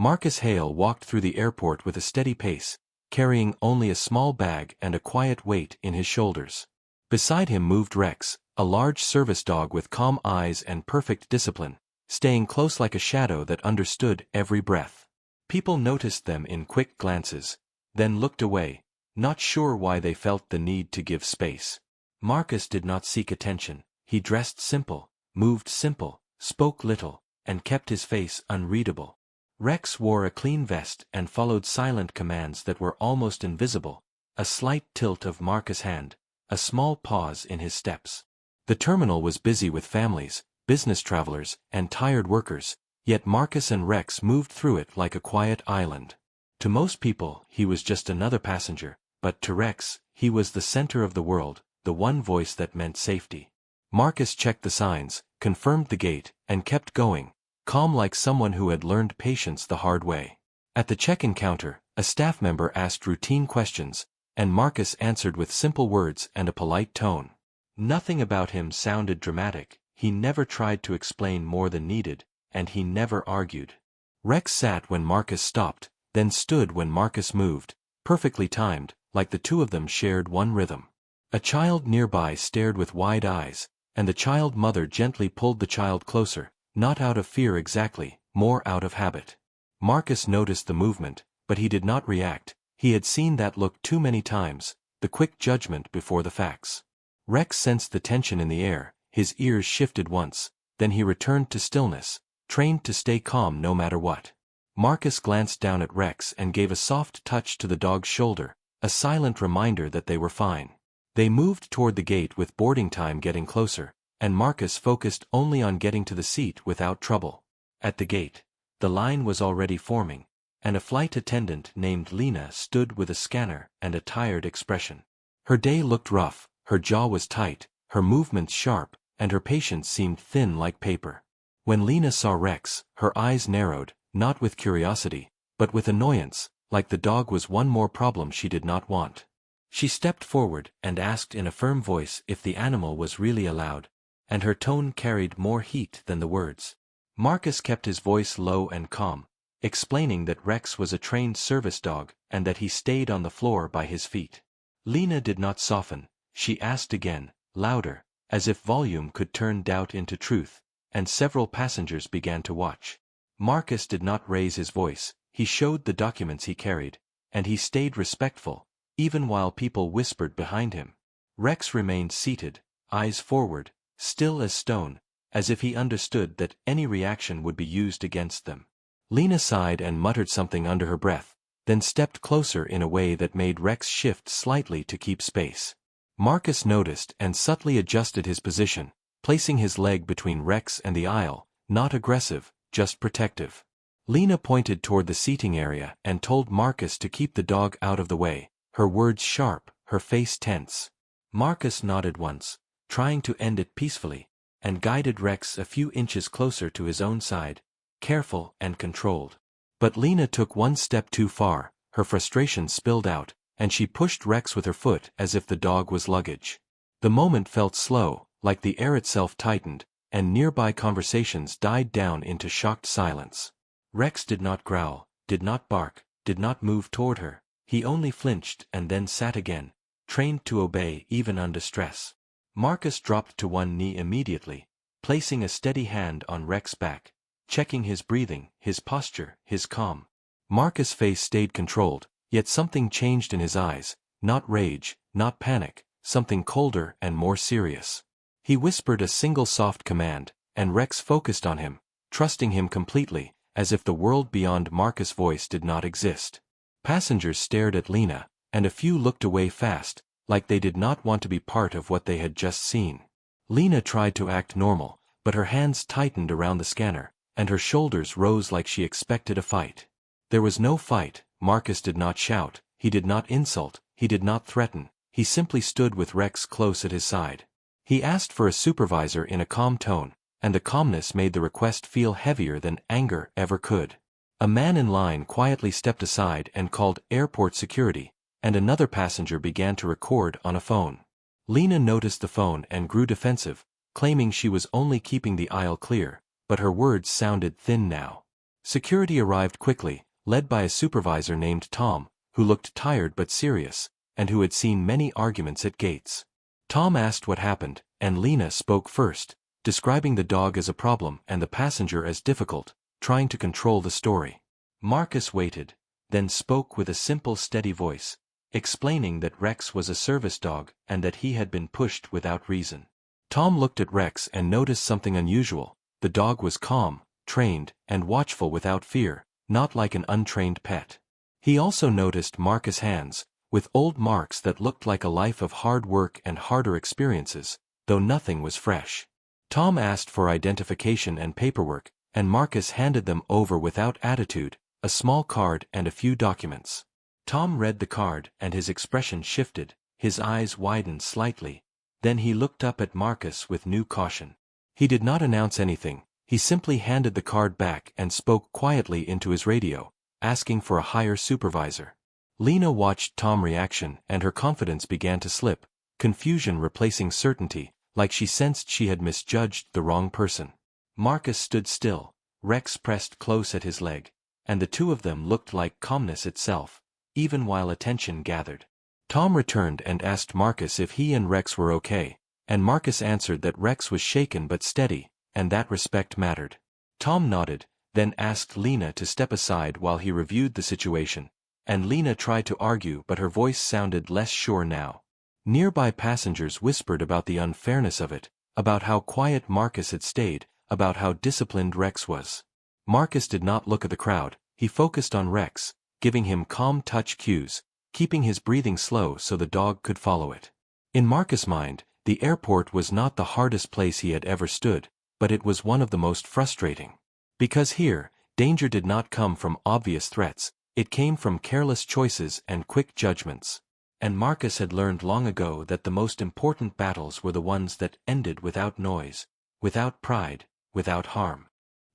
Marcus Hale walked through the airport with a steady pace, carrying only a small bag and a quiet weight in his shoulders. Beside him moved Rex, a large service dog with calm eyes and perfect discipline, staying close like a shadow that understood every breath. People noticed them in quick glances, then looked away, not sure why they felt the need to give space. Marcus did not seek attention. He dressed simple, moved simple, spoke little, and kept his face unreadable. Rex wore a clean vest and followed silent commands that were almost invisible, a slight tilt of Marcus' hand, a small pause in his steps. The terminal was busy with families, business travelers, and tired workers, yet Marcus and Rex moved through it like a quiet island. To most people, he was just another passenger, but to Rex, he was the center of the world, the one voice that meant safety. Marcus checked the signs, confirmed the gate, and kept going, calm like someone who had learned patience the hard way. At the check-in counter, a staff member asked routine questions, and Marcus answered with simple words and a polite tone. Nothing about him sounded dramatic, he never tried to explain more than needed, and he never argued. Rex sat when Marcus stopped, then stood when Marcus moved, perfectly timed, like the two of them shared one rhythm. A child nearby stared with wide eyes, and the child mother gently pulled the child closer, not out of fear exactly, more out of habit. Marcus noticed the movement, but he did not react. He had seen that look too many times, the quick judgment before the facts. Rex sensed the tension in the air, his ears shifted once, then he returned to stillness, trained to stay calm no matter what. Marcus glanced down at Rex and gave a soft touch to the dog's shoulder, a silent reminder that they were fine. They moved toward the gate with boarding time getting closer, and Marcus focused only on getting to the seat without trouble. At the gate, the line was already forming, and a flight attendant named Lena stood with a scanner and a tired expression. Her day looked rough, her jaw was tight, her movements sharp, and her patience seemed thin like paper. When Lena saw Rex, her eyes narrowed, not with curiosity, but with annoyance, like the dog was one more problem she did not want. She stepped forward and asked in a firm voice if the animal was really allowed, and her tone carried more heat than the words. Marcus kept his voice low and calm, explaining that Rex was a trained service dog and that he stayed on the floor by his feet. Lena did not soften. She asked again, louder, as if volume could turn doubt into truth, and several passengers began to watch. Marcus did not raise his voice. He showed the documents he carried, and he stayed respectful, even while people whispered behind him. Rex remained seated, eyes forward, still as stone, as if he understood that any reaction would be used against them. Lena sighed and muttered something under her breath, then stepped closer in a way that made Rex shift slightly to keep space. Marcus noticed and subtly adjusted his position, placing his leg between Rex and the aisle, not aggressive, just protective. Lena pointed toward the seating area and told Marcus to keep the dog out of the way, her words sharp, her face tense. Marcus nodded once, trying to end it peacefully, and guided Rex a few inches closer to his own side, careful and controlled. But Lena took one step too far, her frustration spilled out, and she pushed Rex with her foot as if the dog was luggage. The moment felt slow, like the air itself tightened, and nearby conversations died down into shocked silence. Rex did not growl, did not bark, did not move toward her. He only flinched and then sat again, trained to obey even under stress. Marcus dropped to one knee immediately, placing a steady hand on Rex's back, checking his breathing, his posture, his calm. Marcus' face stayed controlled, yet something changed in his eyes, not rage, not panic, something colder and more serious. He whispered a single soft command, and Rex focused on him, trusting him completely, as if the world beyond Marcus' voice did not exist. Passengers stared at Lena, and a few looked away fast, like they did not want to be part of what they had just seen. Lena tried to act normal, but her hands tightened around the scanner, and her shoulders rose like she expected a fight. There was no fight. Marcus did not shout, he did not insult, he did not threaten, he simply stood with Rex close at his side. He asked for a supervisor in a calm tone, and the calmness made the request feel heavier than anger ever could. A man in line quietly stepped aside and called airport security, and another passenger began to record on a phone. Lena noticed the phone and grew defensive, claiming she was only keeping the aisle clear, but her words sounded thin now. Security arrived quickly, led by a supervisor named Tom, who looked tired but serious, and who had seen many arguments at gates. Tom asked what happened, and Lena spoke first, describing the dog as a problem and the passenger as difficult, trying to control the story. Marcus waited, then spoke with a simple, steady voice, explaining that Rex was a service dog and that he had been pushed without reason. Tom looked at Rex and noticed something unusual. The dog was calm, trained, and watchful without fear, not like an untrained pet. He also noticed Marcus' hands, with old marks that looked like a life of hard work and harder experiences, though nothing was fresh. Tom asked for identification and paperwork, and Marcus handed them over without attitude, a small card and a few documents. Tom read the card and his expression shifted, his eyes widened slightly. Then he looked up at Marcus with new caution. He did not announce anything, he simply handed the card back and spoke quietly into his radio, asking for a higher supervisor. Lena watched Tom's reaction and her confidence began to slip, confusion replacing certainty, like she sensed she had misjudged the wrong person. Marcus stood still, Rex pressed close at his leg, and the two of them looked like calmness itself, even while attention gathered. Tom returned and asked Marcus if he and Rex were okay, and Marcus answered that Rex was shaken but steady, and that respect mattered. Tom nodded, then asked Lena to step aside while he reviewed the situation, and Lena tried to argue but her voice sounded less sure now. Nearby passengers whispered about the unfairness of it, about how quiet Marcus had stayed, about how disciplined Rex was. Marcus did not look at the crowd, he focused on Rex, giving him calm touch cues, keeping his breathing slow so the dog could follow it. In Marcus' mind, the airport was not the hardest place he had ever stood, but it was one of the most frustrating. Because here, danger did not come from obvious threats, it came from careless choices and quick judgments. And Marcus had learned long ago that the most important battles were the ones that ended without noise, without pride, without harm.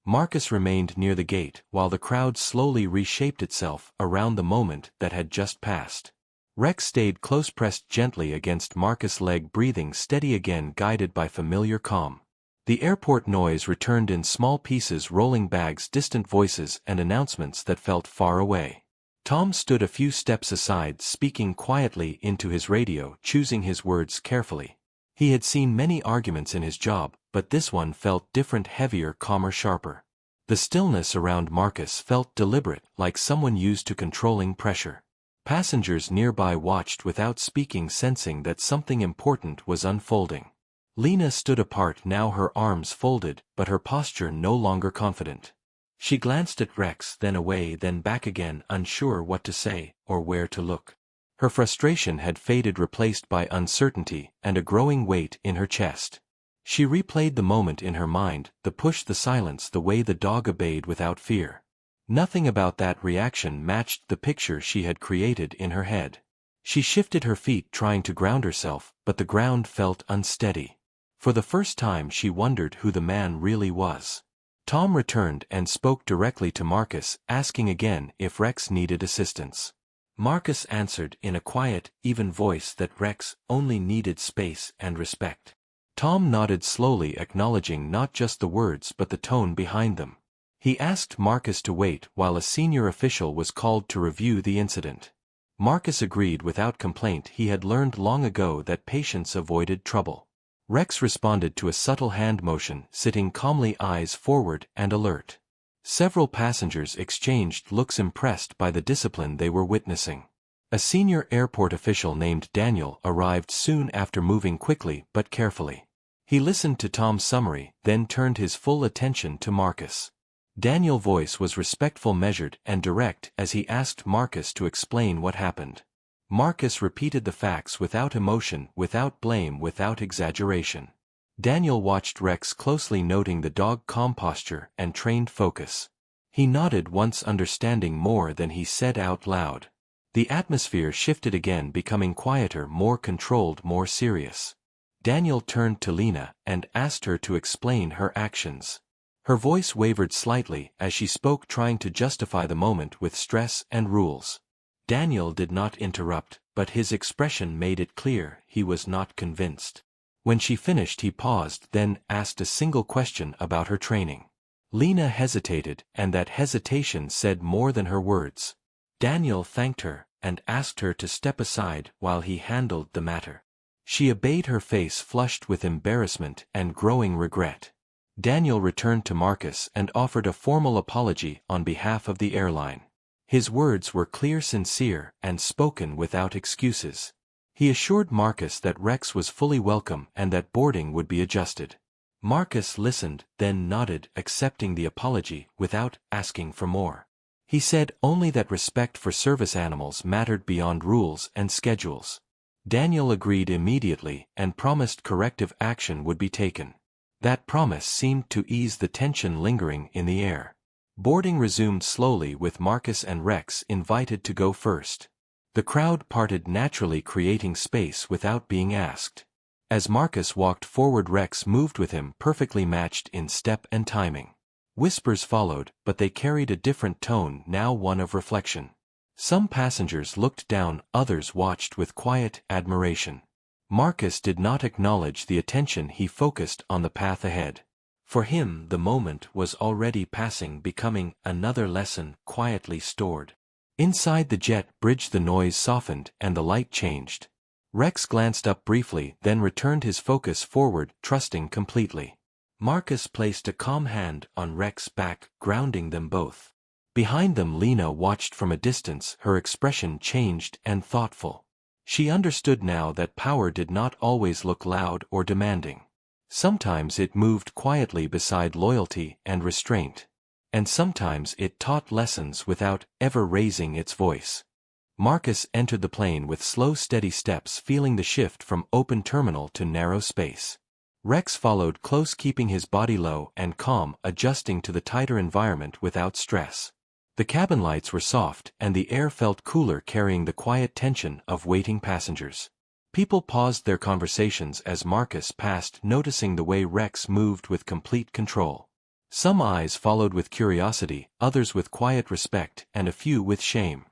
Marcus remained near the gate while the crowd slowly reshaped itself around the moment that had just passed. Rex stayed close, pressed gently against Marcus' leg, breathing steady again, guided by familiar calm. The airport noise returned in small pieces, rolling bags, distant voices, and announcements that felt far away. Tom stood a few steps aside, speaking quietly into his radio, choosing his words carefully. He had seen many arguments in his job, but this one felt different, heavier, calmer, sharper. The stillness around Marcus felt deliberate, like someone used to controlling pressure. Passengers nearby watched without speaking, sensing that something important was unfolding. Lena stood apart now, her arms folded, but her posture no longer confident. She glanced at Rex, then away, then back again, unsure what to say or where to look. Her frustration had faded, replaced by uncertainty and a growing weight in her chest. She replayed the moment in her mind, the push, the silence, the way the dog obeyed without fear. Nothing about that reaction matched the picture she had created in her head. She shifted her feet, trying to ground herself, but the ground felt unsteady. For the first time she wondered who the man really was. Tom returned and spoke directly to Marcus, asking again if Rex needed assistance. Marcus answered in a quiet, even voice that Rex only needed space and respect. Tom nodded slowly, acknowledging not just the words but the tone behind them. He asked Marcus to wait while a senior official was called to review the incident. Marcus agreed without complaint. He had learned long ago that patience avoided trouble. Rex responded to a subtle hand motion, sitting calmly, eyes forward and alert. Several passengers exchanged looks, impressed by the discipline they were witnessing. A senior airport official named Daniel arrived soon after, moving quickly but carefully. He listened to Tom's summary, then turned his full attention to Marcus. Daniel's voice was respectful, measured, and direct as he asked Marcus to explain what happened. Marcus repeated the facts without emotion, without blame, without exaggeration. Daniel watched Rex closely, noting the dog's calm posture and trained focus. He nodded once, understanding more than he said out loud. The atmosphere shifted again, becoming quieter, more controlled, more serious. Daniel turned to Lena and asked her to explain her actions. Her voice wavered slightly as she spoke, trying to justify the moment with stress and rules. Daniel did not interrupt, but his expression made it clear he was not convinced. When she finished he paused, then asked a single question about her training. Lena hesitated, and that hesitation said more than her words. Daniel thanked her, and asked her to step aside while he handled the matter. She obeyed, her face flushed with embarrassment and growing regret. Daniel returned to Marcus and offered a formal apology on behalf of the airline. His words were clear, sincere, and spoken without excuses. He assured Marcus that Rex was fully welcome and that boarding would be adjusted. Marcus listened, then nodded, accepting the apology without asking for more. He said only that respect for service animals mattered beyond rules and schedules. Daniel agreed immediately and promised corrective action would be taken. That promise seemed to ease the tension lingering in the air. Boarding resumed slowly, with Marcus and Rex invited to go first. The crowd parted naturally, creating space without being asked. As Marcus walked forward, Rex moved with him, perfectly matched in step and timing. Whispers followed, but they carried a different tone, now one of reflection. Some passengers looked down, others watched with quiet admiration. Marcus did not acknowledge the attention, he focused on the path ahead. For him the moment was already passing, becoming another lesson quietly stored. Inside the jet bridge the noise softened and the light changed. Rex glanced up briefly, then returned his focus forward, trusting completely. Marcus placed a calm hand on Rex's back, grounding them both. Behind them Lena watched from a distance, her expression changed and thoughtful. She understood now that power did not always look loud or demanding. Sometimes it moved quietly beside loyalty and restraint. And sometimes it taught lessons without ever raising its voice. Marcus entered the plane with slow, steady steps, feeling the shift from open terminal to narrow space. Rex followed close, keeping his body low and calm, adjusting to the tighter environment without stress. The cabin lights were soft, and the air felt cooler, carrying the quiet tension of waiting passengers. People paused their conversations as Marcus passed, noticing the way Rex moved with complete control. Some eyes followed with curiosity, others with quiet respect, and a few with shame.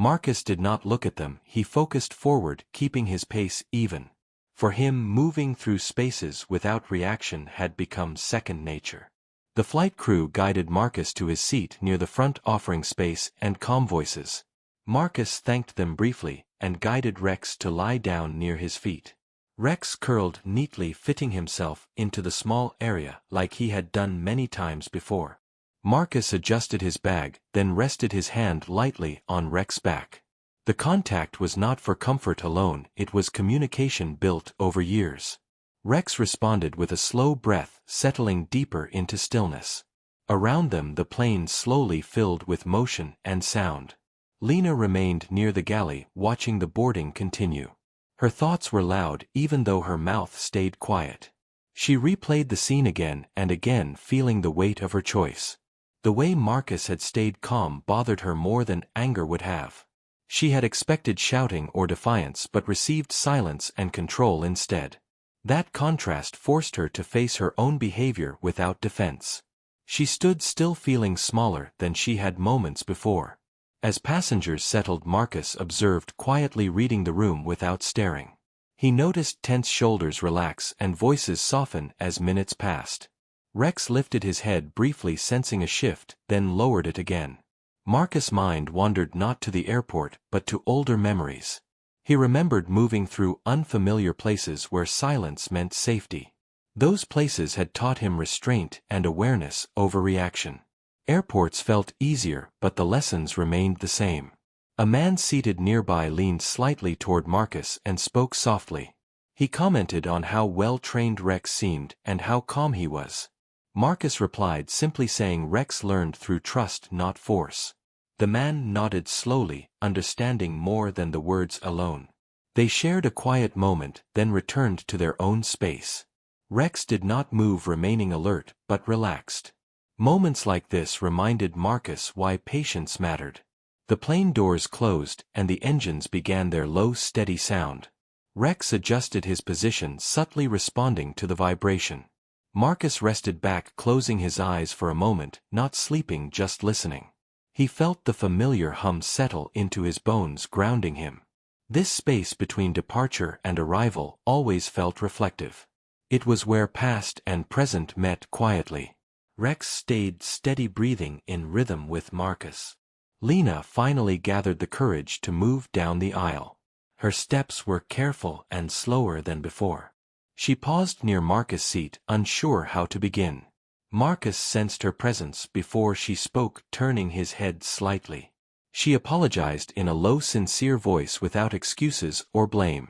Marcus did not look at them, he focused forward, keeping his pace even. For him, moving through spaces without reaction had become second nature. The flight crew guided Marcus to his seat near the front, offering space and calm voices. Marcus thanked them briefly, and guided Rex to lie down near his feet. Rex curled neatly, fitting himself into the small area like he had done many times before. Marcus adjusted his bag, then rested his hand lightly on Rex's back. The contact was not for comfort alone, it was communication built over years. Rex responded with a slow breath, settling deeper into stillness. Around them the plane slowly filled with motion and sound. Lena remained near the galley, watching the boarding continue. Her thoughts were loud, even though her mouth stayed quiet. She replayed the scene again and again, feeling the weight of her choice. The way Marcus had stayed calm bothered her more than anger would have. She had expected shouting or defiance but received silence and control instead. That contrast forced her to face her own behavior without defense. She stood still, feeling smaller than she had moments before. As passengers settled, Marcus observed, quietly reading the room without staring. He noticed tense shoulders relax and voices soften as minutes passed. Rex lifted his head briefly, sensing a shift, then lowered it again. Marcus' mind wandered not to the airport but to older memories. He remembered moving through unfamiliar places where silence meant safety. Those places had taught him restraint and awareness over reaction. Airports felt easier, but the lessons remained the same. A man seated nearby leaned slightly toward Marcus and spoke softly. He commented on how well-trained Rex seemed and how calm he was. Marcus replied, simply saying Rex learned through trust, not force. The man nodded slowly, understanding more than the words alone. They shared a quiet moment, then returned to their own space. Rex did not move, remaining alert, but relaxed. Moments like this reminded Marcus why patience mattered. The plane doors closed, and the engines began their low, steady sound. Rex adjusted his position, subtly responding to the vibration. Marcus rested back, closing his eyes for a moment, not sleeping, just listening. He felt the familiar hum settle into his bones, grounding him. This space between departure and arrival always felt reflective. It was where past and present met quietly. Rex stayed steady, breathing in rhythm with Marcus. Lena finally gathered the courage to move down the aisle. Her steps were careful and slower than before. She paused near Marcus' seat, unsure how to begin. Marcus sensed her presence before she spoke, turning his head slightly. She apologized in a low, sincere voice without excuses or blame.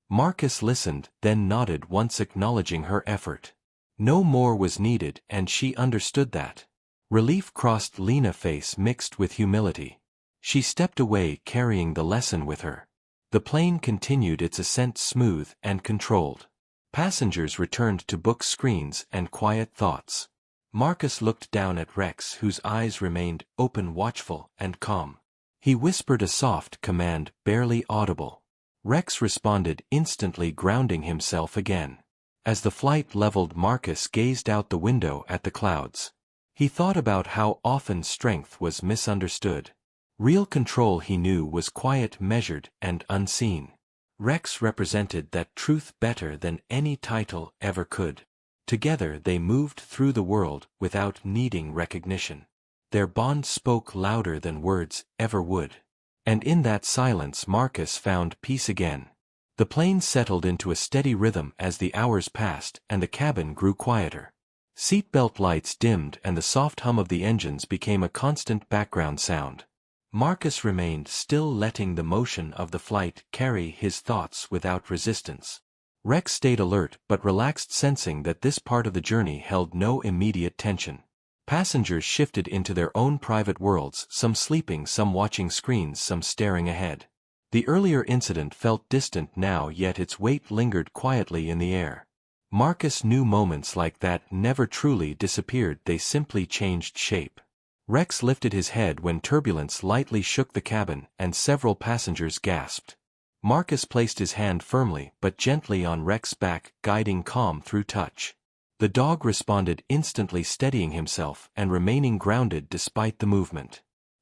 Marcus listened, then nodded once, acknowledging her effort. No more was needed, and she understood that. Relief crossed Lena's face, mixed with humility. She stepped away, carrying the lesson with her. The plane continued its ascent, smooth and controlled. Passengers returned to book screens and quiet thoughts. Marcus looked down at Rex, whose eyes remained open, watchful and calm. He whispered a soft command, barely audible. Rex responded instantly, grounding himself again. As the flight leveled, Marcus gazed out the window at the clouds. He thought about how often strength was misunderstood. Real control, he knew, was quiet, measured, and unseen. Rex represented that truth better than any title ever could. Together they moved through the world without needing recognition. Their bond spoke louder than words ever would. And in that silence Marcus found peace again. The plane settled into a steady rhythm as the hours passed and the cabin grew quieter. Seatbelt lights dimmed and the soft hum of the engines became a constant background sound. Marcus remained still, letting the motion of the flight carry his thoughts without resistance. Rex stayed alert but relaxed, sensing that this part of the journey held no immediate tension. Passengers shifted into their own private worlds, some sleeping, some watching screens, some staring ahead. The earlier incident felt distant now, yet its weight lingered quietly in the air. Marcus knew moments like that never truly disappeared, they simply changed shape. Rex lifted his head when turbulence lightly shook the cabin and several passengers gasped. Marcus placed his hand firmly but gently on Rex's back, guiding calm through touch. The dog responded instantly, steadying himself and remaining grounded despite the movement.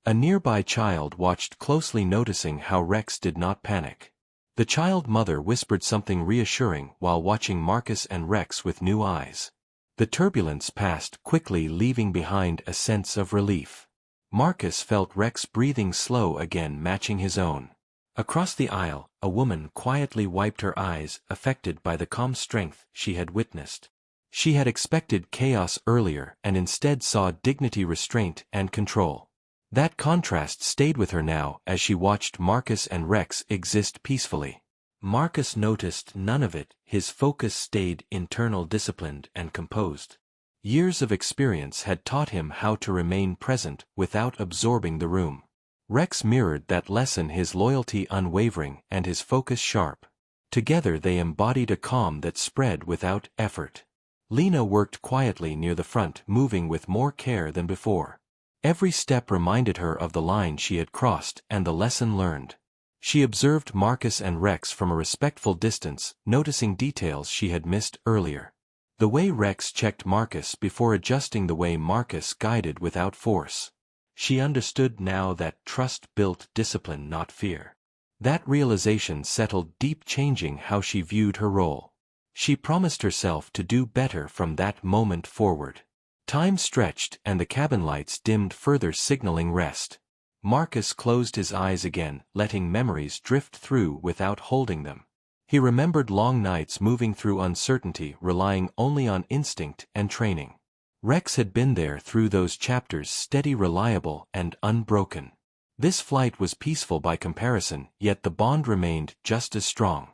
A nearby child watched closely, noticing how Rex did not panic. The child mother whispered something reassuring while watching Marcus and Rex with new eyes. The turbulence passed quickly, leaving behind a sense of relief. Marcus felt Rex breathing slow again, matching his own. Across the aisle, a woman quietly wiped her eyes, affected by the calm strength she had witnessed. She had expected chaos earlier and instead saw dignity, restraint, and control. That contrast stayed with her now as she watched Marcus and Rex exist peacefully. Marcus noticed none of it, his focus stayed internal, disciplined, and composed. Years of experience had taught him how to remain present without absorbing the room. Rex mirrored that lesson, his loyalty unwavering and his focus sharp. Together they embodied a calm that spread without effort. Lena worked quietly near the front, moving with more care than before. Every step reminded her of the line she had crossed and the lesson learned. She observed Marcus and Rex from a respectful distance, noticing details she had missed earlier. The way Rex checked Marcus before adjusting, the way Marcus guided without force. She understood now that trust built discipline, not fear. That realization settled deep, changing how she viewed her role. She promised herself to do better from that moment forward. Time stretched and the cabin lights dimmed, further signaling rest. Marcus closed his eyes again, letting memories drift through without holding them. He remembered long nights moving through uncertainty, relying only on instinct and training. Rex had been there through those chapters, steady, reliable, and unbroken. This flight was peaceful by comparison, yet the bond remained just as strong.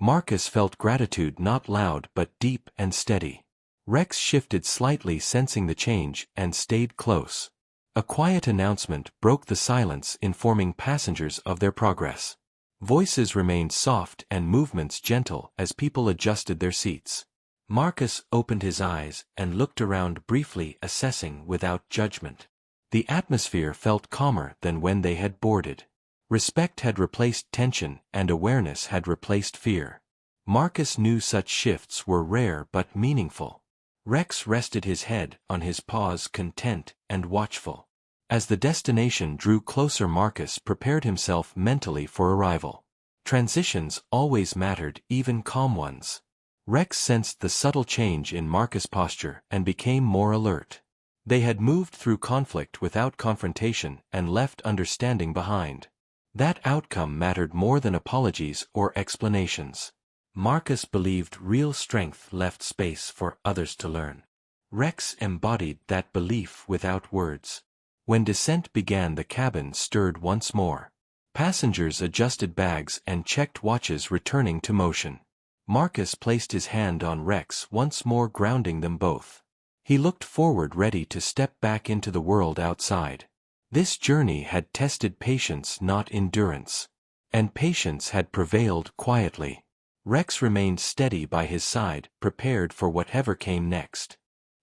Marcus felt gratitude, not loud but deep and steady. Rex shifted slightly, sensing the change, and stayed close. A quiet announcement broke the silence, informing passengers of their progress. Voices remained soft and movements gentle as people adjusted their seats. Marcus opened his eyes and looked around briefly, assessing without judgment. The atmosphere felt calmer than when they had boarded. Respect had replaced tension and awareness had replaced fear. Marcus knew such shifts were rare but meaningful. Rex rested his head on his paws, content and watchful. As the destination drew closer, Marcus prepared himself mentally for arrival. Transitions always mattered, even calm ones. Rex sensed the subtle change in Marcus' posture and became more alert. They had moved through conflict without confrontation and left understanding behind. That outcome mattered more than apologies or explanations. Marcus believed real strength left space for others to learn. Rex embodied that belief without words. When descent began, the cabin stirred once more. Passengers adjusted bags and checked watches, returning to motion. Marcus placed his hand on Rex, once more grounding them both. He looked forward, ready to step back into the world outside. This journey had tested patience, not endurance. And patience had prevailed quietly. Rex remained steady by his side, prepared for whatever came next.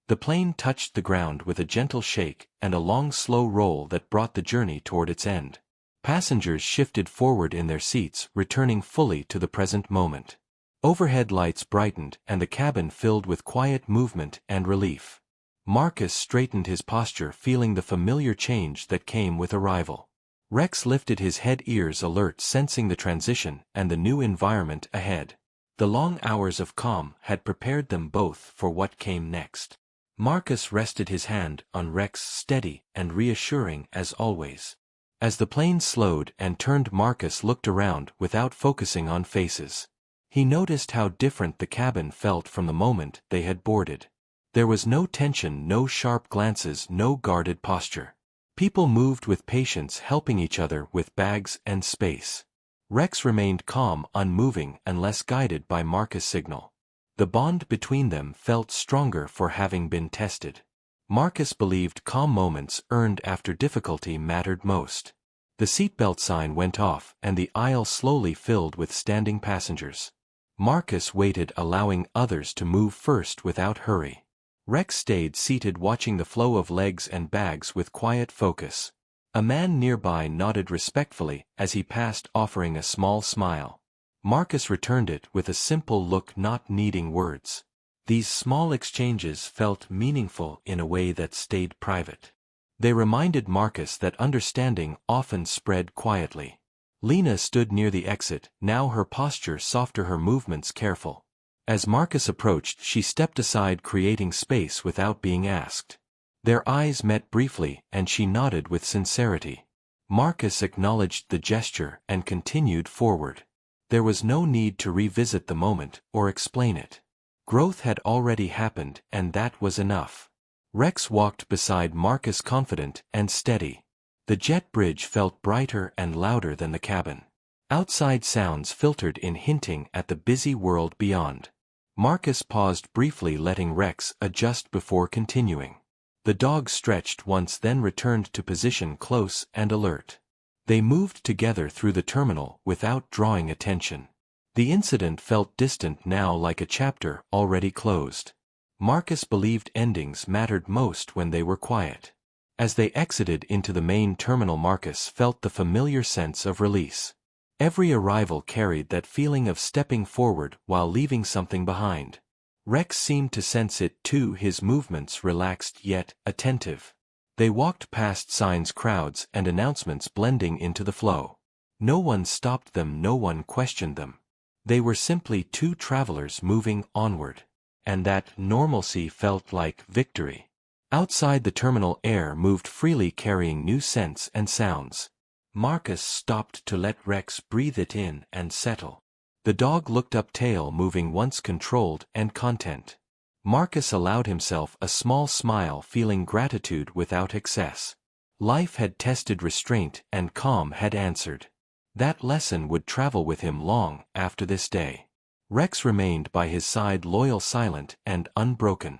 The plane touched the ground with a gentle shake and a long slow roll that brought the journey toward its end. Passengers shifted forward in their seats, returning fully to the present moment. Overhead lights brightened and the cabin filled with quiet movement and relief. Marcus straightened his posture, feeling the familiar change that came with arrival. Rex lifted his head, ears alert, sensing the transition and the new environment ahead. The long hours of calm had prepared them both for what came next. Marcus rested his hand on Rex, steady and reassuring as always. As the plane slowed and turned, Marcus looked around without focusing on faces. He noticed how different the cabin felt from the moment they had boarded. There was no tension, no sharp glances, no guarded posture. People moved with patience, helping each other with bags and space. Rex remained calm, unmoving unless guided by Marcus' signal. The bond between them felt stronger for having been tested. Marcus believed calm moments earned after difficulty mattered most. The seatbelt sign went off and the aisle slowly filled with standing passengers. Marcus waited, allowing others to move first without hurry. Rex stayed seated, watching the flow of legs and bags with quiet focus. A man nearby nodded respectfully as he passed, offering a small smile. Marcus returned it with a simple look, not needing words. These small exchanges felt meaningful in a way that stayed private. They reminded Marcus that understanding often spread quietly. Lena stood near the exit, now her posture softer, her movements careful. As Marcus approached, she stepped aside, creating space without being asked. Their eyes met briefly, and she nodded with sincerity. Marcus acknowledged the gesture and continued forward. There was no need to revisit the moment or explain it. Growth had already happened, and that was enough. Rex walked beside Marcus, confident and steady. The jet bridge felt brighter and louder than the cabin. Outside sounds filtered in, hinting at the busy world beyond. Marcus paused briefly, letting Rex adjust before continuing. The dog stretched once, then returned to position, close and alert. They moved together through the terminal without drawing attention. The incident felt distant now, like a chapter already closed. Marcus believed endings mattered most when they were quiet. As they exited into the main terminal, Marcus felt the familiar sense of release. Every arrival carried that feeling of stepping forward while leaving something behind. Rex seemed to sense it too, his movements relaxed yet attentive. They walked past signs, crowds, and announcements blending into the flow. No one stopped them, no one questioned them. They were simply two travelers moving onward. And that normalcy felt like victory. Outside, the terminal air moved freely, carrying new scents and sounds. Marcus stopped to let Rex breathe it in and settle. The dog looked up, tail moving, once controlled and content. Marcus allowed himself a small smile, feeling gratitude without excess. Life had tested restraint and calm had answered. That lesson would travel with him long after this day. Rex remained by his side, loyal, silent, and unbroken.